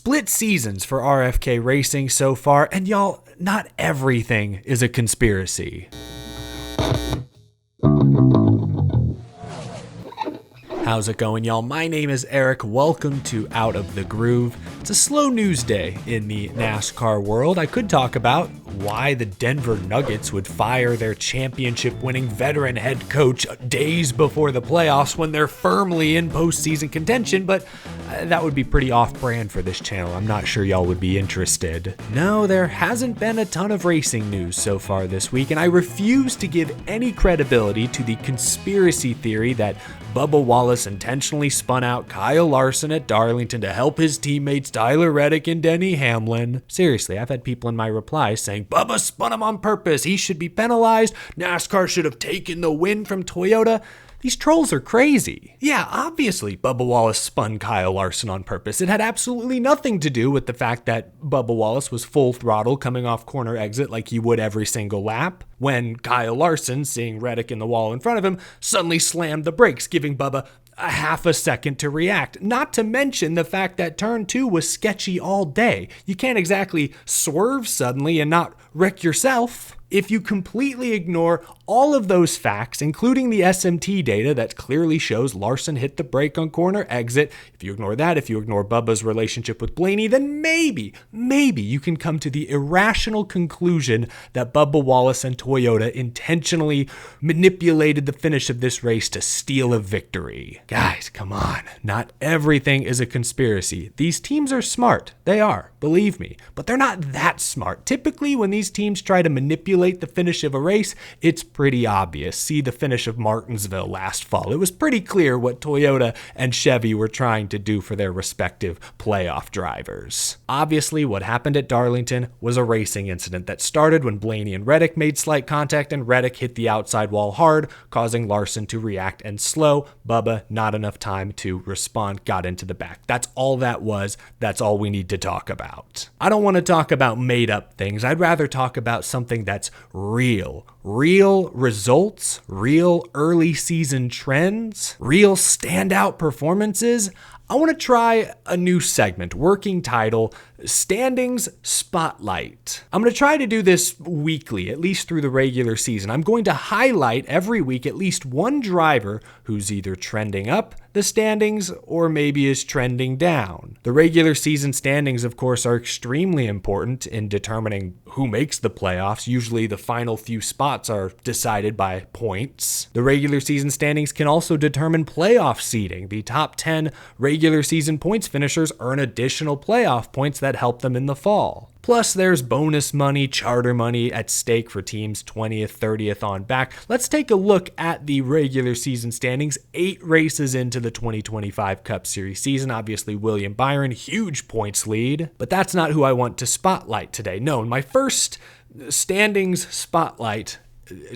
Split seasons for RFK Racing so far, and y'all, not everything is a conspiracy. How's it going, y'all? My name is Eric. Welcome to Out of the Groove. It's a slow news day in the NASCAR world. I could talk about why the Denver Nuggets would fire their championship-winning veteran head coach days before the playoffs when they're firmly in postseason contention, but that would be pretty off-brand for this channel. I'm not sure y'all would be interested. No, there hasn't been a ton of racing news so far this week, and I refuse to give any credibility to the conspiracy theory that Bubba Wallace intentionally spun out Kyle Larson at Darlington to help his teammates Tyler Reddick and Denny Hamlin. Seriously, I've had people in my replies saying, Bubba spun him on purpose, he should be penalized, NASCAR should have taken the win from Toyota. These trolls are crazy. Yeah, obviously Bubba Wallace spun Kyle Larson on purpose. It had absolutely nothing to do with the fact that Bubba Wallace was full throttle coming off corner exit like he would every single lap, when Kyle Larson, seeing Reddick in the wall in front of him, suddenly slammed the brakes, giving Bubba a half a second to react. Not to mention the fact that turn 2 was sketchy all day. You can't exactly swerve suddenly and not wreck yourself. If you completely ignore all of those facts, including the SMT data that clearly shows Larson hit the brake on corner exit, if you ignore that, if you ignore Bubba's relationship with Blaney, then maybe you can come to the irrational conclusion that Bubba Wallace and Toyota intentionally manipulated the finish of this race to steal a victory. Guys, come on. Not everything is a conspiracy. These teams are smart. They are, believe me, but they're not that smart. Typically, when these teams try to manipulate the finish of a race, it's pretty obvious. See the finish of Martinsville last fall. It was pretty clear what Toyota and Chevy were trying to do for their respective playoff drivers. Obviously, what happened at Darlington was a racing incident that started when Blaney and Reddick made slight contact and Reddick hit the outside wall hard, causing Larson to react and slow. Bubba, not enough time to respond, got into the back. That's all that was. That's all we need to talk about. I don't want to talk about made up things. I'd rather talk about something that's real results, real early season trends, real standout performances. I want to try a new segment, working title, Standings Spotlight. I'm going to try to do this weekly, at least through the regular season. I'm going to highlight every week at least one driver who's either trending up the standings or maybe is trending down. The regular season standings, of course, are extremely important in determining who makes the playoffs. Usually the final few spots are decided by points. The regular season standings can also determine playoff seeding. The top 10 regular season points finishers earn additional playoff points that help them in the fall. Plus, there's bonus money, charter money at stake for teams 20th, 30th on back. Let's take a look at the regular season standings 8 races into the 2025 Cup Series season. Obviously, William Byron, huge points lead, but that's not who I want to spotlight today. No, in my first standings spotlight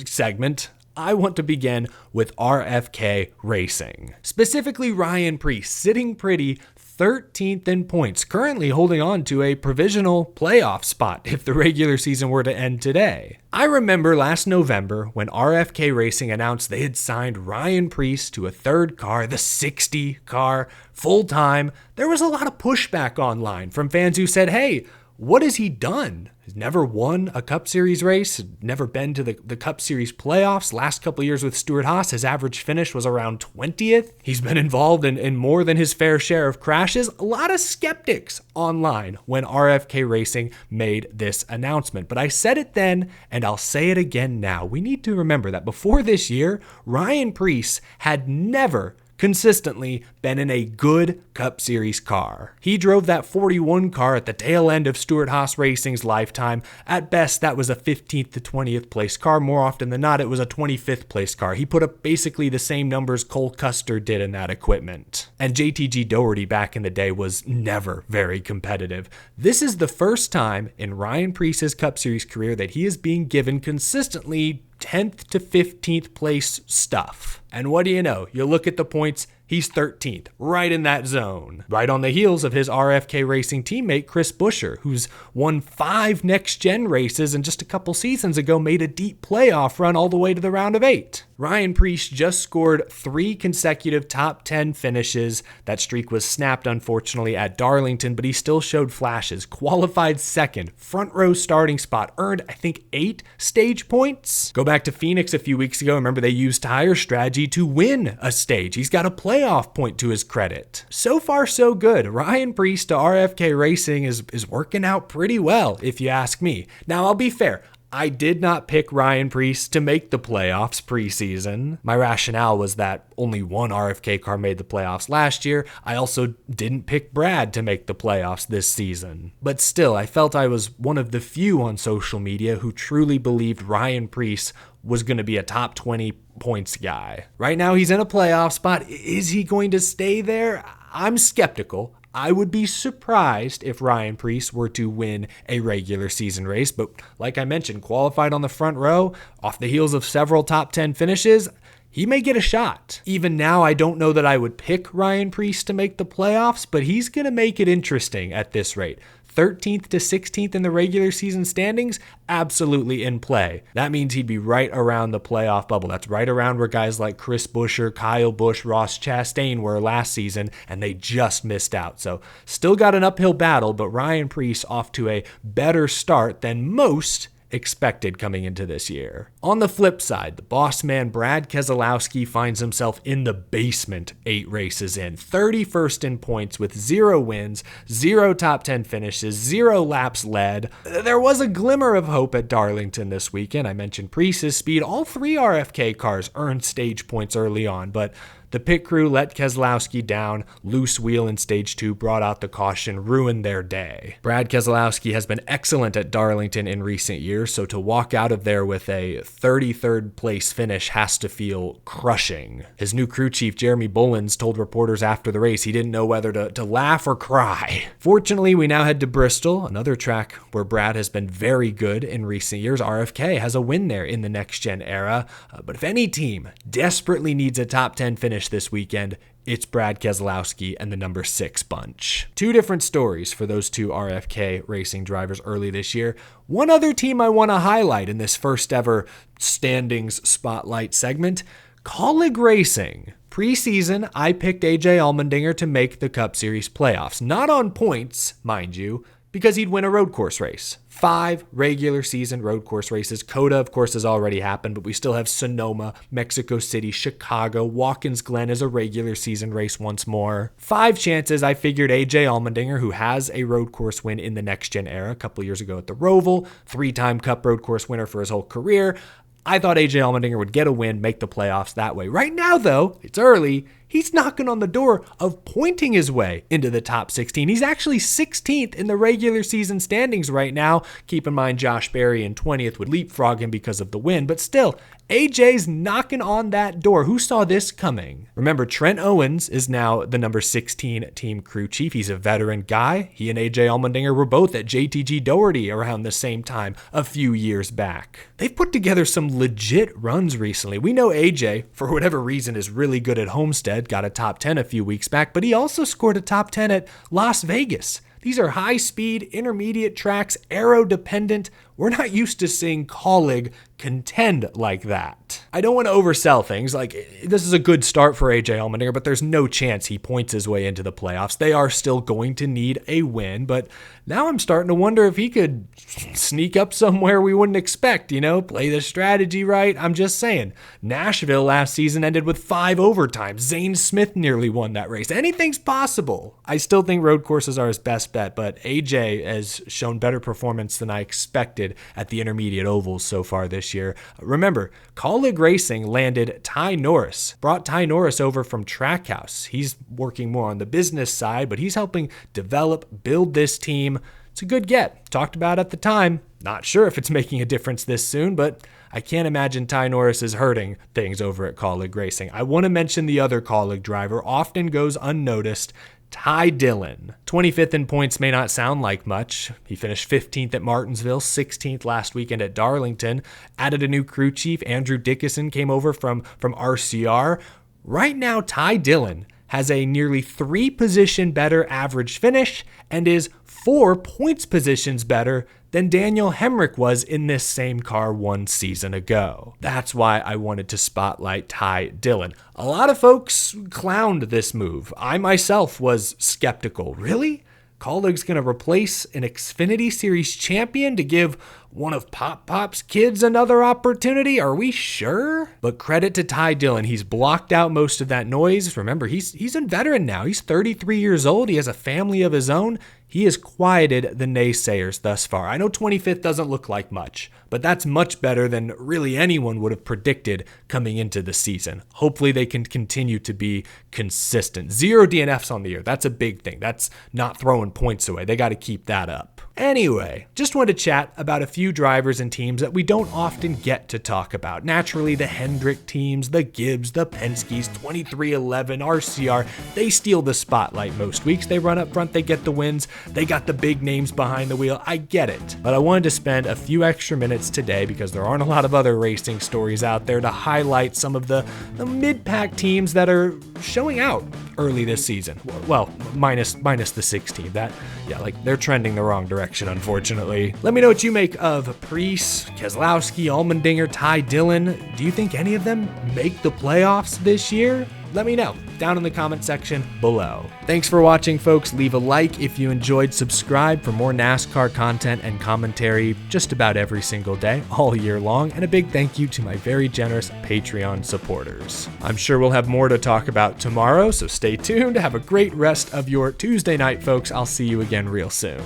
segment, I want to begin with RFK Racing. Specifically, Ryan Preece, sitting pretty 13th in points, currently holding on to a provisional playoff spot if the regular season were to end today. I remember last November when RFK Racing announced they had signed Ryan Preece to a third car, the 60 car, full-time. There was a lot of pushback online from fans who said, hey, what has he done? He's never won a Cup Series race, never been to the Cup Series playoffs. Last couple of years with Stewart-Haas, his average finish was around 20th. He's been involved in more than his fair share of crashes. A lot of skeptics online when RFK Racing made this announcement. But I said it then, and I'll say it again now. We need to remember that before this year, Ryan Preece had never consistently been in a good Cup Series car. He drove that 41 car at the tail end of Stewart-Haas Racing's lifetime. At best, that was a 15th to 20th place car. More often than not, it was a 25th place car. He put up basically the same numbers Cole Custer did in that equipment. And JTG Doherty back in the day was never very competitive. This is the first time in Ryan Preece's Cup Series career that he is being given consistently 10th to 15th place stuff. And what do you know? You look at the points, he's 13th, right in that zone. Right on the heels of his RFK Racing teammate, Chris Buescher, who's won 5 next-gen races and just a couple seasons ago made a deep playoff run all the way to the round of 8. Ryan Preece just scored 3 consecutive top 10 finishes. That streak was snapped, unfortunately, at Darlington, but he still showed flashes. Qualified second, front row starting spot, earned, I think, 8 stage points. Go back to Phoenix a few weeks ago. Remember, they used tire strategy to win a stage. He's got a playoff point to his credit. So far, so good. Ryan Preece to RFK Racing is working out pretty well, if you ask me. Now, I'll be fair. I did not pick Ryan Preece to make the playoffs preseason. My rationale was that only one RFK car made the playoffs last year. I also didn't pick Brad to make the playoffs this season. But still, I felt I was one of the few on social media who truly believed Ryan Preece was going to be a top 20 points guy. Right now, he's in a playoff spot. Is he going to stay there? I'm skeptical. I would be surprised if Ryan Preece were to win a regular season race, but like I mentioned, qualified on the front row, off the heels of several top 10 finishes, he may get a shot. Even now, I don't know that I would pick Ryan Preece to make the playoffs, but he's going to make it interesting at this rate. 13th to 16th in the regular season standings, absolutely in play. That means he'd be right around the playoff bubble. That's right around where guys like Chris Buescher, Kyle Busch, Ross Chastain were last season, and they just missed out. So still got an uphill battle, but Ryan Preece off to a better start than most expected coming into this year. On the flip side, the boss man Brad Keselowski finds himself in the basement 8 races in, 31st in points with 0 wins, 0 top 10 finishes, 0 laps led. There was a glimmer of hope at Darlington this weekend. I mentioned Preece's speed. All 3 RFK cars earned stage points early on, but the pit crew let Keselowski down. Loose wheel in stage 2 brought out the caution, ruined their day. Brad Keselowski has been excellent at Darlington in recent years, so to walk out of there with a 33rd place finish has to feel crushing. His new crew chief, Jeremy Bullins, told reporters after the race he didn't know whether to laugh or cry. Fortunately, we now head to Bristol, another track where Brad has been very good in recent years. RFK has a win there in the next-gen era, but if any team desperately needs a top 10 finish this weekend, it's Brad Keselowski and the number 6 bunch. 2 different stories for those 2 RFK Racing drivers early this year. One other team I want to highlight in this first ever standings spotlight segment, Kaulig Racing. Preseason, I picked AJ Allmendinger to make the Cup Series playoffs. Not on points, mind you, because he'd win a road course race. 5 regular season road course races. COTA, of course, has already happened, but we still have Sonoma, Mexico City, Chicago. Watkins Glen is a regular season race once more. 5 chances I figured AJ Allmendinger, who has a road course win in the next-gen era a couple years ago at the Roval, 3-time Cup road course winner for his whole career, I thought AJ Allmendinger would get a win, make the playoffs that way. Right now, though, it's early. He's knocking on the door of pointing his way into the top 16. He's actually 16th in the regular season standings right now. Keep in mind, Josh Berry in 20th would leapfrog him because of the win, but still, AJ's knocking on that door. Who saw this coming? Remember, Trent Owens is now the number 16 team crew chief. He's a veteran guy. He and AJ Allmendinger were both at JTG Doherty around the same time a few years back. They've put together some legit runs recently. We know AJ, for whatever reason, is really good at Homestead, got a top 10 a few weeks back, but he also scored a top 10 at Las Vegas. These are high-speed, intermediate tracks, aero-dependent. We're not used to seeing Kaulig contend like that. I don't want to oversell things. Like, this is a good start for AJ Allmendinger, but there's no chance he points his way into the playoffs. They are still going to need a win, but now I'm starting to wonder if he could sneak up somewhere we wouldn't expect, play the strategy right. I'm just saying. Nashville last season ended with 5 overtimes. Zane Smith nearly won that race. Anything's possible. I still think road courses are his best bet, but AJ has shown better performance than I expected at the intermediate ovals so far this year. Remember, Kaulig Racing landed Ty Norris, brought Ty Norris over from Trackhouse. He's working more on the business side, but he's helping develop, build this team. It's a good get. Talked about at the time. Not sure if it's making a difference this soon, but I can't imagine Ty Norris is hurting things over at Kaulig Racing. I want to mention the other Kaulig driver, often goes unnoticed, Ty Dillon. 25th in points may not sound like much. He finished 15th at Martinsville, 16th last weekend at Darlington, added a new crew chief. Andrew Dickinson came over from RCR. Right now, Ty Dillon has a nearly 3 position better average finish and is 4 points positions better than Daniel Hemrick was in this same car 1 season ago. That's why I wanted to spotlight Ty Dillon. A lot of folks clowned this move. I myself was skeptical. Really? Kaulig's going to replace an Xfinity Series champion to give one of Pop's kids another opportunity? Are we sure? But credit to Ty Dillon. He's blocked out most of that noise. Remember, he's a veteran now. He's 33 years old. He has a family of his own. He has quieted the naysayers thus far. I know 25th doesn't look like much, but that's much better than really anyone would have predicted coming into the season. Hopefully they can continue to be consistent. 0 DNFs on the year. That's a big thing. That's not throwing points away. They got to keep that up. Anyway, just wanted to chat about a few drivers and teams that we don't often get to talk about. Naturally, the Hendrick teams, the Gibbs, the Penske's, 2311, RCR, they steal the spotlight most weeks. They run up front, they get the wins, they got the big names behind the wheel. I get it. But I wanted to spend a few extra minutes today, because there aren't a lot of other racing stories out there, to highlight some of the mid-pack teams that are showing out early this season. Well, minus the 16. They're trending the wrong direction, unfortunately. Let me know what you make of Preece, Keselowski, Allmendinger, Ty Dillon. Do you think any of them make the playoffs this year? Let me know down in the comment section below. Thanks for watching, folks. Leave a like if you enjoyed. Subscribe for more NASCAR content and commentary just about every single day, all year long. And a big thank you to my very generous Patreon supporters. I'm sure we'll have more to talk about tomorrow, so stay tuned. Have a great rest of your Tuesday night, folks. I'll see you again real soon.